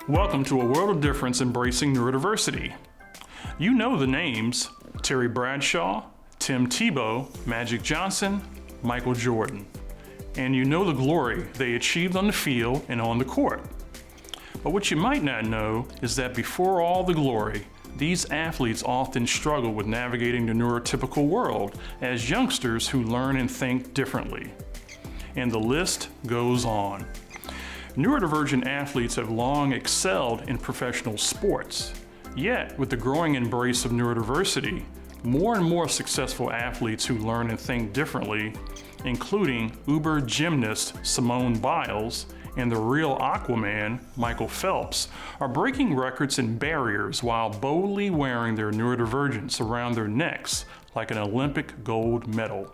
Welcome to A World of Difference Embracing Neurodiversity. You know the names Terry Bradshaw, Tim Tebow, Magic Johnson, Michael Jordan. And you know the glory they achieved on the field and on the court. But what you might not know is that before all the glory, these athletes often struggle with navigating the neurotypical world as youngsters who learn and think differently. And the list goes on. Neurodivergent athletes have long excelled in professional sports. Yet, with the growing embrace of neurodiversity, more and more successful athletes who learn and think differently, including uber gymnast Simone Biles and the real Aquaman, Michael Phelps, are breaking records and barriers while boldly wearing their neurodivergence around their necks like an Olympic gold medal.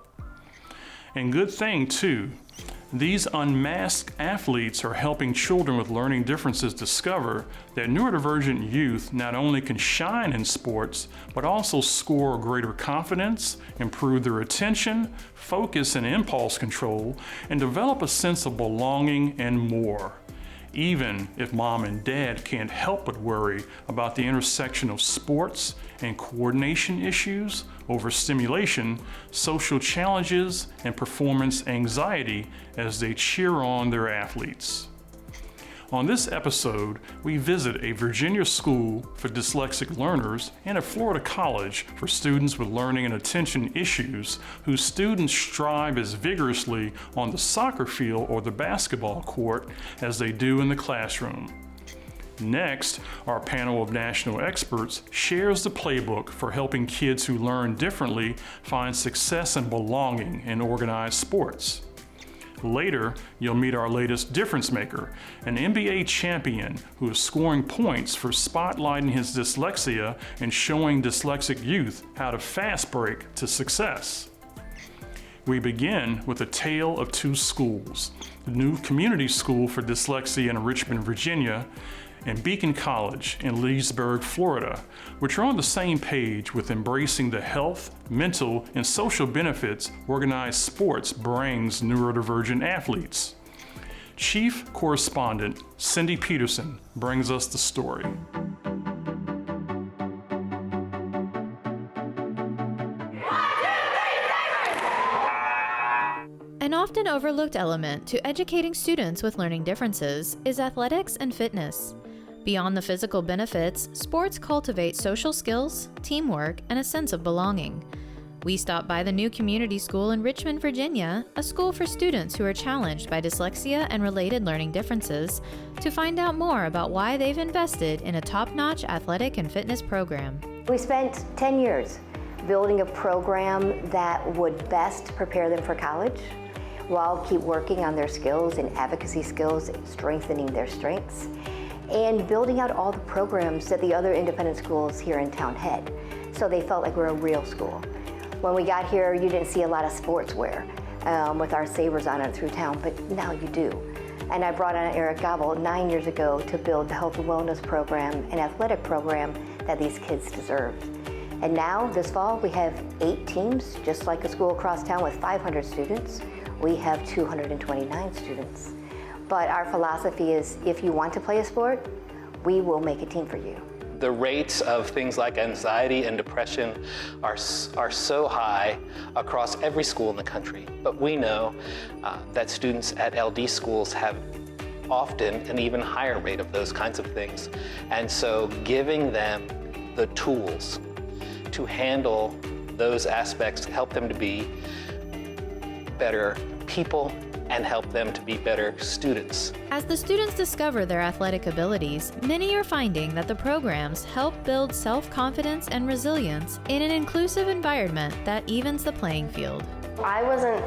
And good thing too, these unmasked athletes are helping children with learning differences discover that neurodivergent youth not only can shine in sports, but also score greater confidence, improve their attention, focus and impulse control, and develop a sense of belonging and more. Even if mom and dad can't help but worry about the intersection of sports and coordination issues, overstimulation, social challenges, and performance anxiety as they cheer on their athletes. On this episode, we visit a Virginia school for dyslexic learners and a Florida college for students with learning and attention issues whose students strive as vigorously on the soccer field or the basketball court as they do in the classroom. Next, our panel of national experts shares the playbook for helping kids who learn differently find success and belonging in organized sports. Later, you'll meet our latest difference maker, an NBA champion who is scoring points for spotlighting his dyslexia and showing dyslexic youth how to fast break to success. We begin with a tale of two schools, the new community school for dyslexia in Richmond, Virginia, and Beacon College in Leesburg, Florida, which are on the same page with embracing the health, mental, and social benefits organized sports brings neurodivergent athletes. Chief Correspondent Cindy Peterson brings us the story. An often overlooked element to educating students with learning differences is athletics and fitness. Beyond the physical benefits, sports cultivate social skills, teamwork, and a sense of belonging. We stopped by the new community school in Richmond, Virginia, a school for students who are challenged by dyslexia and related learning differences, to find out more about why they've invested in a top-notch athletic and fitness program. We spent 10 years building a program that would best prepare them for college while keep working on their skills and advocacy skills, strengthening their strengths, and building out all the programs that the other independent schools here in town had. So they felt like we're a real school. When we got here, you didn't see a lot of sportswear with our sabers on it through town, but now you do. And I brought on Eric Gobble 9 years ago to build the health and wellness program and athletic program that these kids deserved. And now, this fall, we have 8 teams, just like a school across town with 500 students. We have 229 students. But our philosophy is, if you want to play a sport, we will make a team for you. The rates of things like anxiety and depression are so high across every school in the country. But we know that students at LD schools have often an even higher rate of those kinds of things. And so giving them the tools to handle those aspects, help them to be better people, and help them to be better students. As the students discover their athletic abilities, many are finding that the programs help build self-confidence and resilience in an inclusive environment that evens the playing field. I wasn't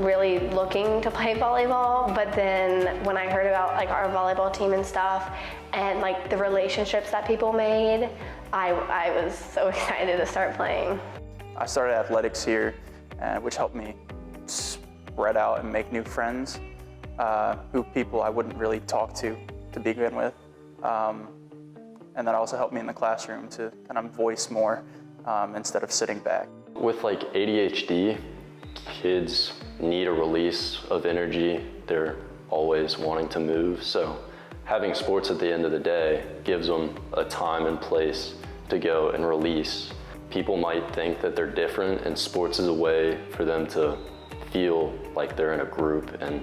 really looking to play volleyball, but then when I heard about our volleyball team and stuff, and the relationships that people made, I was so excited to start playing. I started athletics here, which helped me spread out and make new friends, people I wouldn't really talk to begin with. And that also helped me in the classroom to kind of voice more instead of sitting back. With ADHD, kids need a release of energy. They're always wanting to move, so Having sports at the end of the day gives them a time and place to go and release. People might think that they're different, and sports is a way for them to feel like they're in a group and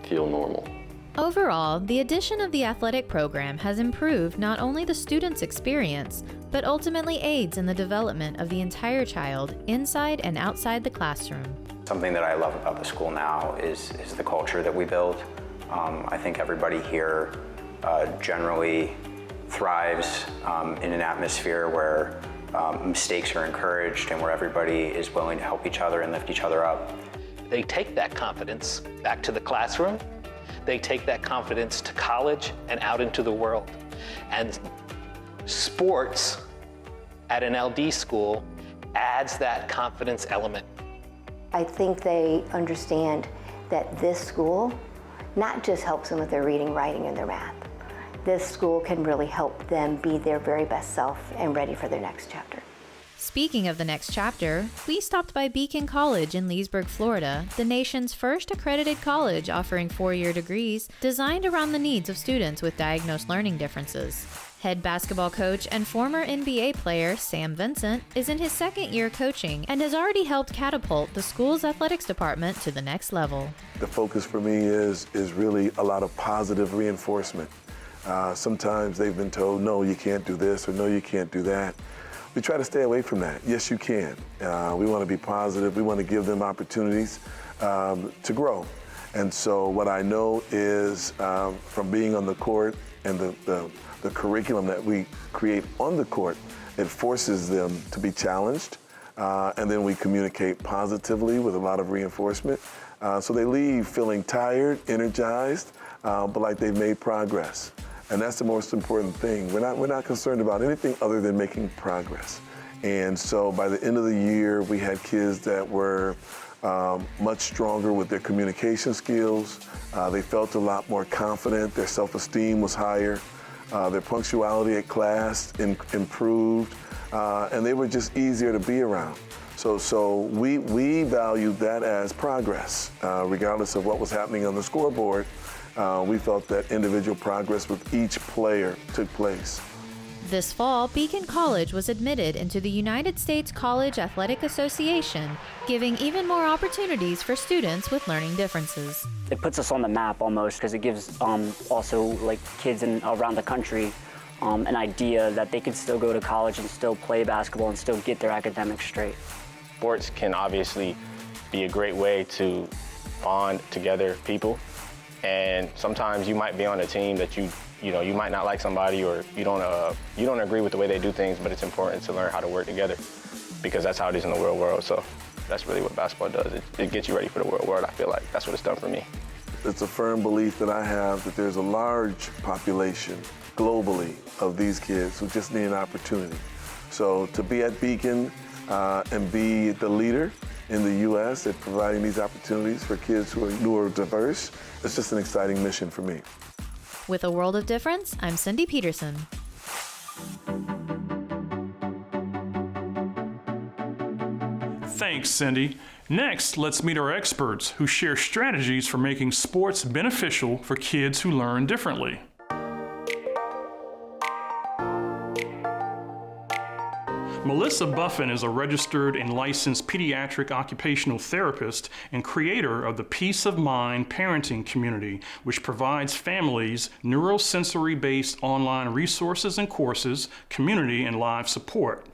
feel normal. Overall, the addition of the athletic program has improved not only the student's experience, but ultimately aids in the development of the entire child inside and outside the classroom. Something that I love about the school now is the culture that we build. I think everybody here generally thrives in an atmosphere where mistakes are encouraged and where everybody is willing to help each other and lift each other up. They take that confidence back to the classroom. They take that confidence to college and out into the world. And sports at an LD school adds that confidence element. I think they understand that this school not just helps them with their reading, writing, and their math. This school can really help them be their very best self and ready for their next chapter. Speaking of the next chapter, we stopped by Beacon College in Leesburg, Florida, the nation's first accredited college offering 4-year degrees designed around the needs of students with diagnosed learning differences. Head basketball coach and former NBA player Sam Vincent is in his second year coaching and has already helped catapult the school's athletics department to the next level. The focus for me is really a lot of positive reinforcement. Sometimes they've been told, no, you can't do this, or no, you can't do that. We try to stay away from that. Yes, you can. We want to be positive. We want to give them opportunities to grow. And so what I know is from being on the court and the curriculum that we create on the court, it forces them to be challenged. And then we communicate positively with a lot of reinforcement. So they leave feeling tired, energized, but like they've made progress. And that's the most important thing. We're not concerned about anything other than making progress. And so by the end of the year, we had kids that were much stronger with their communication skills. They felt a lot more confident. Their self-esteem was higher. Their punctuality at class improved. And they were just easier to be around. So we valued that as progress, regardless of what was happening on the scoreboard. We felt that individual progress with each player took place. This fall, Beacon College was admitted into the United States College Athletic Association, giving even more opportunities for students with learning differences. It puts us on the map almost because it gives also like kids around the country an idea that they can still go to college and still play basketball and still get their academics straight. Sports can obviously be a great way to bond together people. And sometimes you might be on a team that you might not like somebody, or you don't agree with the way they do things, but it's important to learn how to work together because that's how it is in the real world. So that's really what basketball does. It gets you ready for the real world. I feel like that's what it's done for me. It's a firm belief that I have that there's a large population globally of these kids who just need an opportunity. So to be at Beacon and be the leader in the U.S. at providing these opportunities for kids who are diverse, it's just an exciting mission for me. With a world of difference, I'm Cindy Peterson. Thanks, Cindy. Next, let's meet our experts who share strategies for making sports beneficial for kids who learn differently. Melissa Buffin is a registered and licensed pediatric occupational therapist and creator of the Peace of Mind parenting community, which provides families neurosensory-based online resources and courses, community, and live support.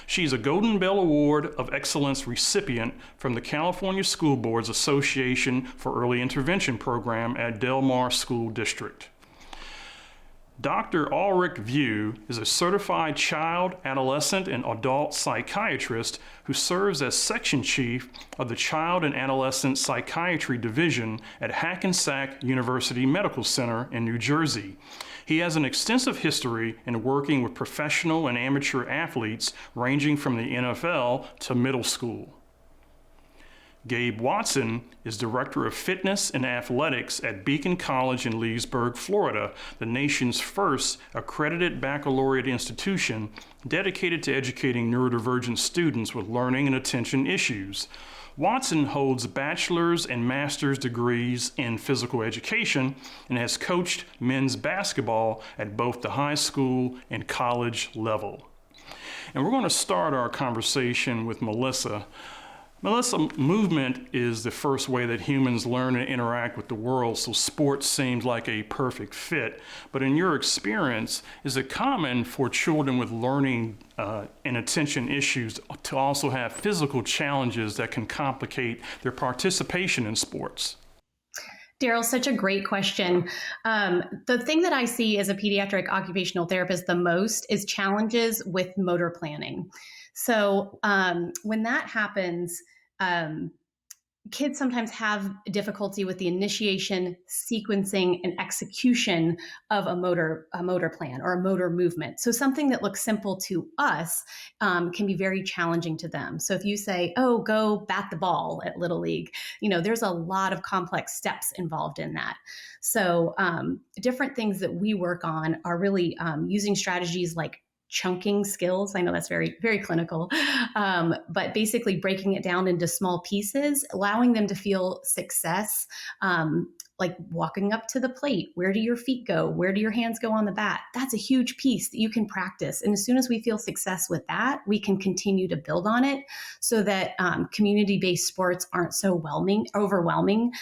She's a Golden Bell Award of Excellence recipient from the California School Boards Association for Early Intervention program at Del Mar School District. Dr. Ulrich View is a certified child, adolescent, and adult psychiatrist who serves as section chief of the Child and Adolescent Psychiatry Division at Hackensack University Medical Center in New Jersey. He has an extensive history in working with professional and amateur athletes ranging from the NFL to middle school. Gabe Watson is Director of Fitness and Athletics at Beacon College in Leesburg, Florida, the nation's first accredited baccalaureate institution dedicated to educating neurodivergent students with learning and attention issues. Watson holds bachelor's and master's degrees in physical education and has coached men's basketball at both the high school and college level. And we're going to start our conversation with Melissa. Melissa, movement is the first way that humans learn and interact with the world, so sports seems like a perfect fit. But in your experience, is it common for children with learning and attention issues to also have physical challenges that can complicate their participation in sports? Daryl, such a great question. The thing that I see as a pediatric occupational therapist the most is challenges with motor planning. So when that happens, kids sometimes have difficulty with the initiation, sequencing, and execution of a motor plan or a motor movement. So something that looks simple to us can be very challenging to them. So if you say, oh, go bat the ball at Little League, there's a lot of complex steps involved in that. So different things that we work on are really using strategies like chunking skills. I know that's very, very clinical, but basically breaking it down into small pieces, allowing them to feel success, like walking up to the plate. Where do your feet go? Where do your hands go on the bat? That's a huge piece that you can practice. And as soon as we feel success with that, we can continue to build on it so that community-based sports aren't so overwhelming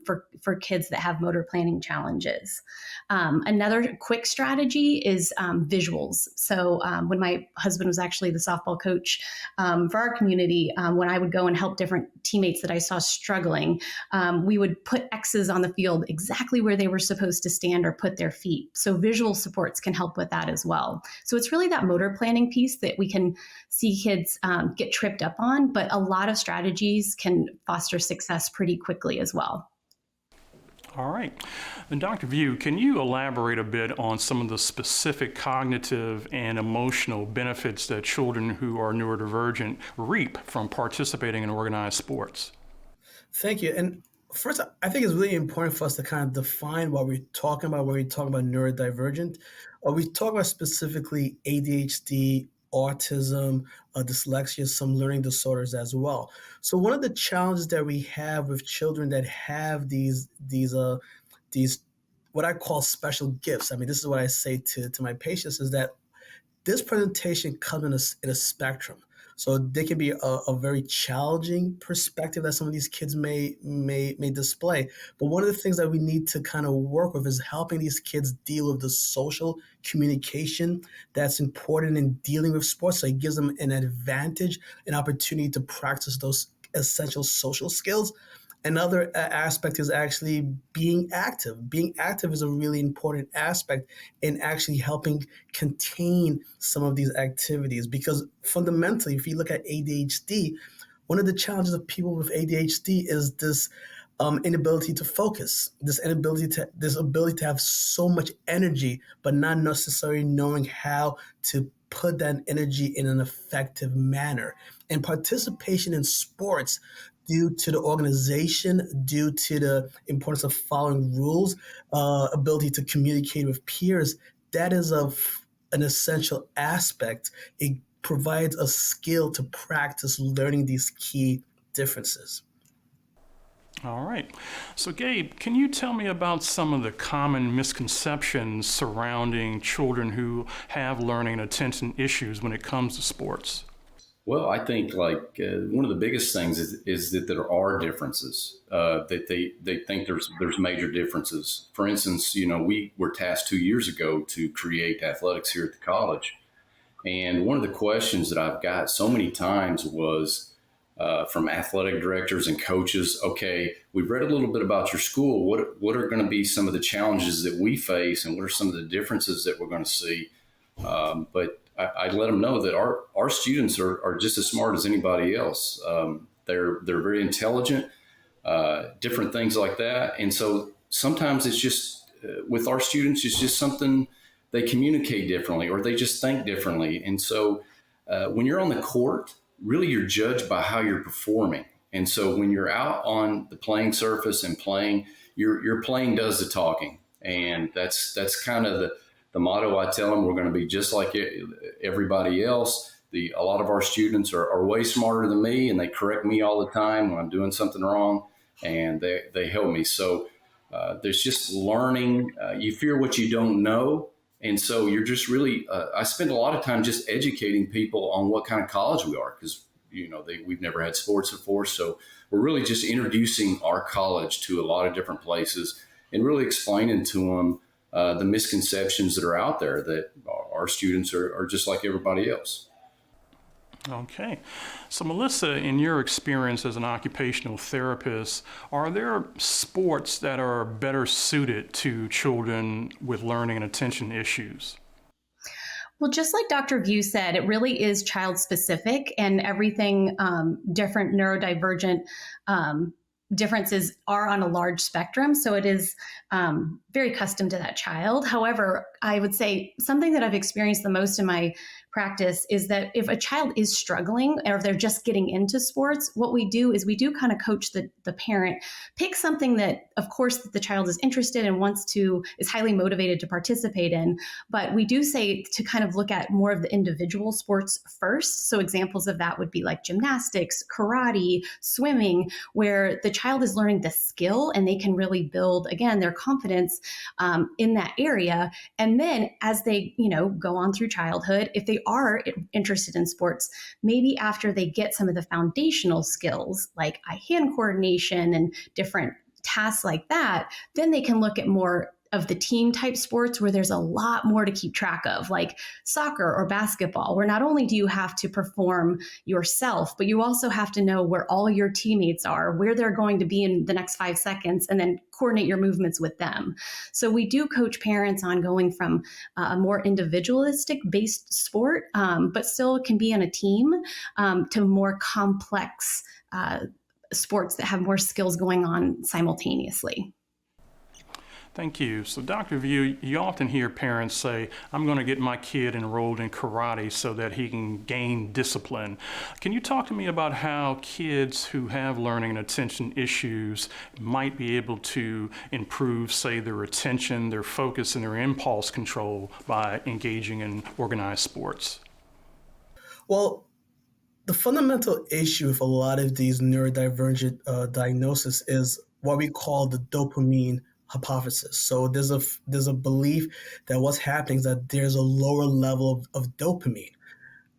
for kids that have motor planning challenges. Another quick strategy is visuals. So when my husband was actually the softball coach for our community, when I would go and help different teammates that I saw struggling, we would put X's on the field exactly where they were supposed to stand or put their feet. So visual supports can help with that as well. So it's really that motor planning piece that we can see kids get tripped up on, but a lot of strategies can foster success pretty quickly as well. All right. And Dr. View, can you elaborate a bit on some of the specific cognitive and emotional benefits that children who are neurodivergent reap from participating in organized sports? Thank you. And first, I think it's really important for us to kind of define what we're talking about when we talk about neurodivergent. We talk about specifically ADHD, autism, dyslexia, some learning disorders as well. So one of the challenges that we have with children that have these what I call special gifts. I mean, this is what I say to my patients is that this presentation comes in a spectrum. So they can be a very challenging perspective that some of these kids may display. But one of the things that we need to kind of work with is helping these kids deal with the social communication that's important in dealing with sports. So it gives them an advantage, an opportunity to practice those essential social skills. Another aspect is actually being active. Being active is a really important aspect in actually helping contain some of these activities, because fundamentally, if you look at ADHD, one of the challenges of people with ADHD is this inability to focus, this ability to have so much energy, but not necessarily knowing how to put that energy in an effective manner. And participation in sports, due to the organization, due to the importance of following rules, ability to communicate with peers, that is an essential aspect. It provides a skill to practice learning these key differences. All right. So Gabe, can you tell me about some of the common misconceptions surrounding children who have learning and attention issues when it comes to sports? Well, I think one of the biggest things is that there are differences, that they think there's major differences. For instance, we were tasked 2 years ago to create athletics here at the college. And one of the questions that I've got so many times was from athletic directors and coaches, okay, we've read a little bit about your school. What are going to be some of the challenges that we face, and what are some of the differences that we're going to see? But I let them know that our students are just as smart as anybody else. They're very intelligent, different things like that. And so sometimes it's just, with our students, it's just something they communicate differently or they just think differently. And so when you're on the court, really you're judged by how you're performing. And so when you're out on the playing surface and playing, your playing does the talking. And that's kind of the motto I tell them. We're going to be just like everybody else. A lot of our students are way smarter than me, and they correct me all the time when I'm doing something wrong, and they help me. So there's just learning. You fear what you don't know. And so you're just really, I spend a lot of time just educating people on what kind of college we are, because, we've never had sports before. So we're really just introducing our college to a lot of different places and really explaining to them the misconceptions that are out there, that our students are just like everybody else. Okay. So Melissa, in your experience as an occupational therapist, are there sports that are better suited to children with learning and attention issues? Well, just like Dr. View said, it really is child specific, and everything different neurodivergent differences are on a large spectrum. So it is very custom to that child. However, I would say something that I've experienced the most in my practice is that if a child is struggling or if they're just getting into sports, what we do is we do kind of coach the parent, pick something that, of course, that the child is interested in, is highly motivated to participate in. But we do say to kind of look at more of the individual sports first. So examples of that would be like gymnastics, karate, swimming, where the child is learning the skill and they can really build, again, their confidence in that area. And then as they, go on through childhood, if they are interested in sports, maybe after they get some of the foundational skills like eye-hand coordination and different tasks like that, then they can look at more of the team type sports where there's a lot more to keep track of, like soccer or basketball, where not only do you have to perform yourself, but you also have to know where all your teammates are, where they're going to be in the next 5 seconds, and then coordinate your movements with them. So we do coach parents on going from a more individualistic based sport, but still can be in a team, to more complex sports that have more skills going on simultaneously. Thank you. So Dr. View, you often hear parents say, I'm going to get my kid enrolled in karate so that he can gain discipline. Can you talk to me about how kids who have learning and attention issues might be able to improve, say, their attention, their focus, and their impulse control by engaging in organized sports? Well, the fundamental issue with a lot of these neurodivergent diagnoses is what we call the dopamine hypothesis. So there's a belief that what's happening is that there's a lower level of dopamine.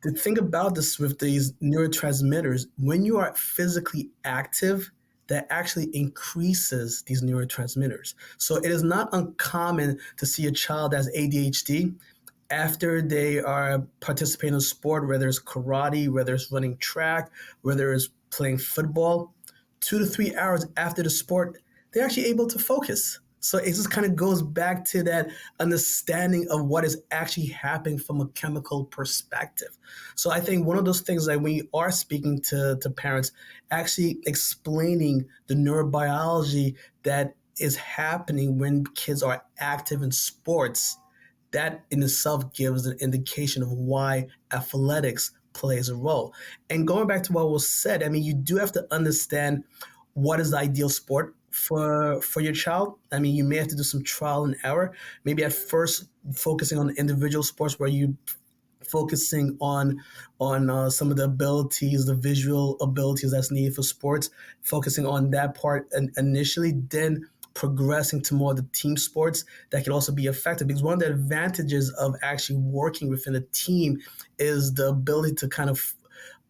The thing about this with these neurotransmitters, when you are physically active, that actually increases these neurotransmitters. So it is not uncommon to see a child that has ADHD after they are participating in a sport, whether it's karate, whether it's running track, whether it's playing football, 2 to 3 hours after the sport, they're actually able to focus. So it just kind of goes back to that understanding of what is actually happening from a chemical perspective. So I think one of those things that we are speaking to parents, actually explaining the neurobiology that is happening when kids are active in sports, that in itself gives an indication of why athletics plays a role. And going back to what was said, I mean, you do have to understand what is the ideal sport for your child. I mean, you may have to do some trial and error. Maybe at first focusing on individual sports where you focusing on some of the abilities, the visual abilities that's needed for sports, focusing on that part initially, then progressing to more of the team sports that can also be effective. Because one of the advantages of actually working within a team is the ability to kind of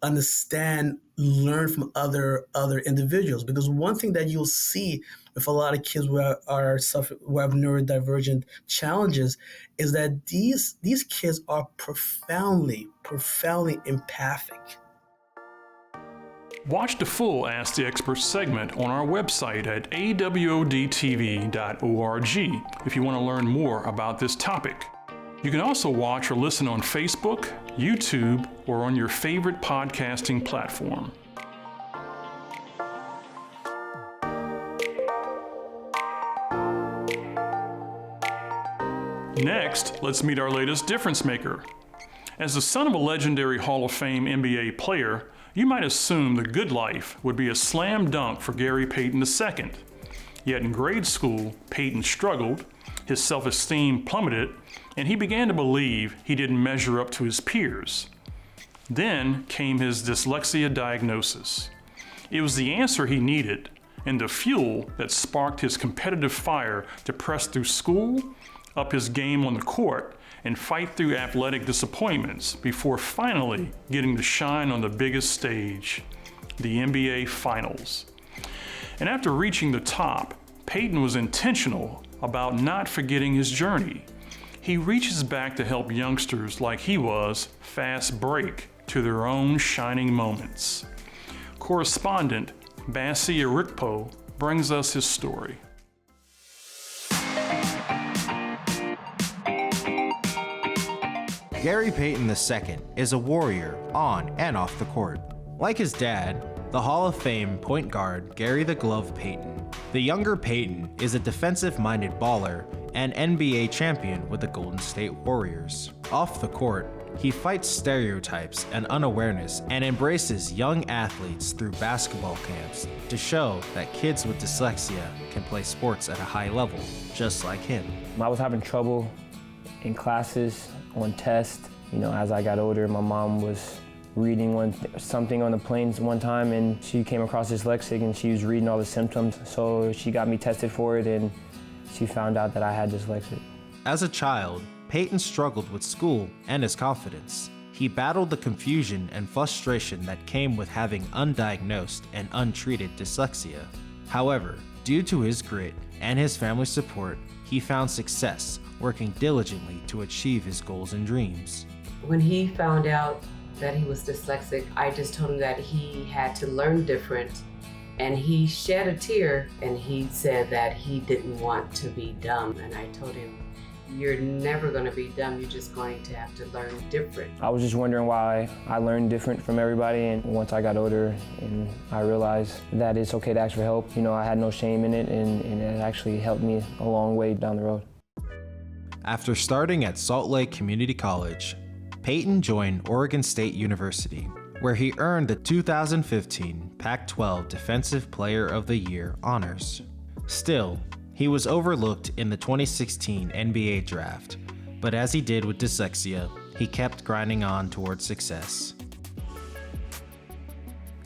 understand, learn from other individuals. Because one thing that you'll see with a lot of kids who have neurodivergent challenges is that these kids are profoundly empathic. Watch the full Ask the Expert segment on our website at awodtv.org if you want to learn more about this topic. You can also watch or listen on Facebook, YouTube, or on your favorite podcasting platform. Next, let's meet our latest difference maker. As the son of a legendary Hall of Fame NBA player, you might assume the good life would be a slam dunk for Gary Payton II. Yet in grade school, Payton struggled, his self-esteem plummeted, and he began to believe he didn't measure up to his peers. Then came his dyslexia diagnosis. It was the answer he needed and the fuel that sparked his competitive fire to press through school, up his game on the court, and fight through athletic disappointments before finally getting to shine on the biggest stage, the NBA Finals. And after reaching the top, Payton was intentional about not forgetting his journey. He reaches back to help youngsters like he was fast break to their own shining moments. Correspondent Bassi Arikpo brings us his story. Gary Payton II is a warrior on and off the court. Like his dad, the Hall of Fame point guard Gary the Glove Payton, the younger Payton is a defensive-minded baller and NBA champion with the Golden State Warriors. Off the court, he fights stereotypes and unawareness and embraces young athletes through basketball camps to show that kids with dyslexia can play sports at a high level, just like him. I was having trouble in classes, on tests. As I got older, my mom was reading something on the planes one time, and she came across dyslexic, and she was reading all the symptoms. So she got me tested for it, and she found out that I had dyslexia. As a child, Payton struggled with school and his confidence. He battled the confusion and frustration that came with having undiagnosed and untreated dyslexia. However, due to his grit and his family's support, he found success working diligently to achieve his goals and dreams. When he found out that he was dyslexic, I just told him that he had to learn different, and he shed a tear and he said that he didn't want to be dumb. And I told him, you're never going to be dumb, you're just going to have to learn different. I was just wondering why I learned different from everybody, and once I got older and I realized that it's okay to ask for help, I had no shame in it, and it actually helped me a long way down the road. After starting at Salt Lake Community College, Payton joined Oregon State University, where he earned the 2015 Pac-12 Defensive Player of the Year honors. Still, he was overlooked in the 2016 NBA draft, but as he did with dyslexia, he kept grinding on towards success.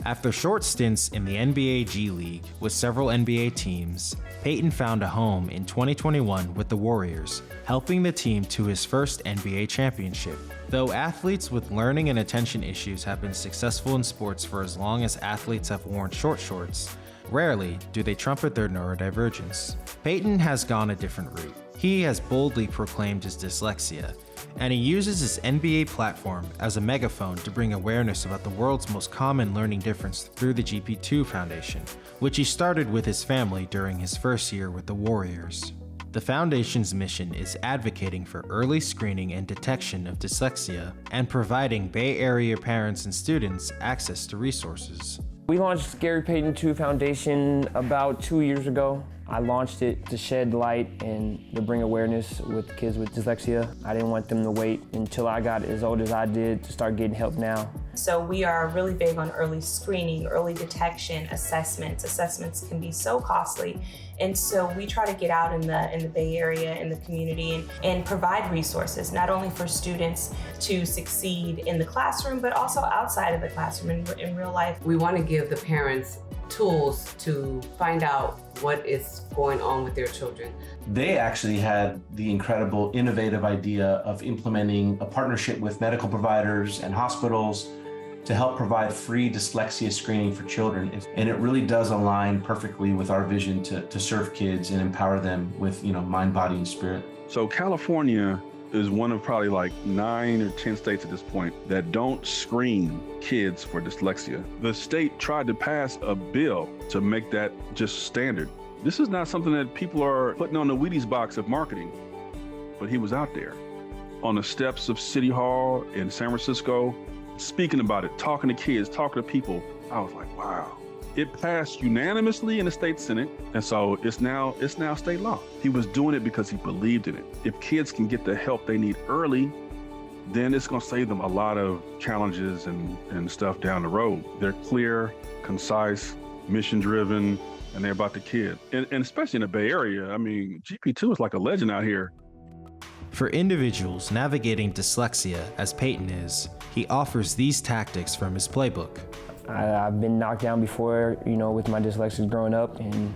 After short stints in the NBA G League with several NBA teams, Payton found a home in 2021 with the Warriors, helping the team to his first NBA championship. Though athletes with learning and attention issues have been successful in sports for as long as athletes have worn short shorts, rarely do they trumpet their neurodivergence. Payton has gone a different route. He has boldly proclaimed his dyslexia, and he uses his NBA platform as a megaphone to bring awareness about the world's most common learning difference through the GP2 Foundation, which he started with his family during his first year with the Warriors. The Foundation's mission is advocating for early screening and detection of dyslexia and providing Bay Area parents and students access to resources. We launched Gary Payton II Foundation about 2 years ago. I launched it to shed light and to bring awareness with kids with dyslexia. I didn't want them to wait until I got as old as I did to start getting help now. So we are really big on early screening, early detection, assessments. Assessments can be so costly. And so we try to get out in the Bay Area, in the community, and provide resources, not only for students to succeed in the classroom, but also outside of the classroom in real life. We want to give the parents tools to find out what is going on with their children. They actually had the incredible, innovative idea of implementing a partnership with medical providers and hospitals to help provide free dyslexia screening for children. And it really does align perfectly with our vision to serve kids and empower them with, mind, body, and spirit. So California is one of probably like 9 or 10 states at this point that don't screen kids for dyslexia. The state tried to pass a bill to make that just standard. This is not something that people are putting on the Wheaties box of marketing, but he was out there on the steps of City Hall in San Francisco, speaking about it, talking to kids, talking to people. I was like, wow. It passed unanimously in the state Senate, and so it's now state law. He was doing it because he believed in it. If kids can get the help they need early, then it's gonna save them a lot of challenges and stuff down the road. They're clear, concise, mission-driven, and they're about the kid. And especially in the Bay Area, I mean, GP2 is like a legend out here. For individuals navigating dyslexia as Payton is, He offers these tactics from his playbook. I've been knocked down before, with my dyslexia growing up, and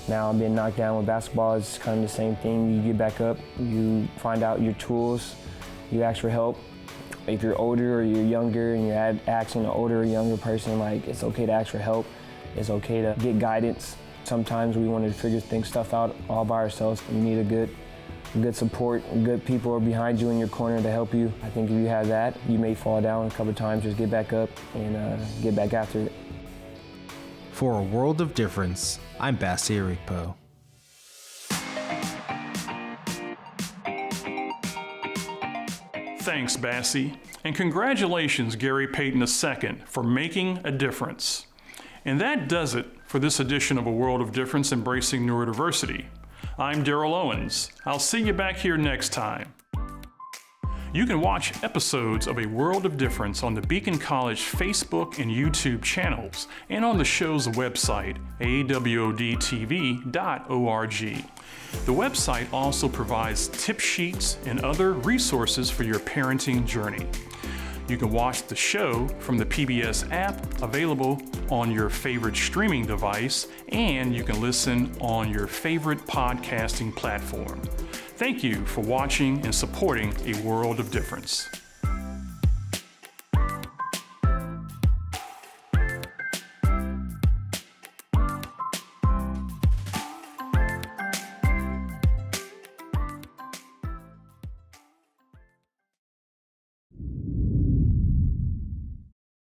now I'm being knocked down with basketball. It's kind of the same thing. You get back up, you find out your tools, you ask for help. If you're older or you're younger and you're asking an older or younger person, it's okay to ask for help. It's okay to get guidance. Sometimes we want to figure stuff out all by ourselves. You need a good support, good people are behind you in your corner to help you. I think if you have that, you may fall down a couple of times, just get back up and get back after it. For a world of difference, I'm Bassi Arikpo. Thanks, Bassi, and congratulations, Gary Payton II, for making a difference. And that does it for this edition of A World of Difference Embracing Neurodiversity. I'm Daryl Owens. I'll see you back here next time. You can watch episodes of A World of Difference on the Beacon College Facebook and YouTube channels and on the show's website, awodtv.org. The website also provides tip sheets and other resources for your parenting journey. You can watch the show from the PBS app available on your favorite streaming device, and you can listen on your favorite podcasting platform. Thank you for watching and supporting A World of Difference.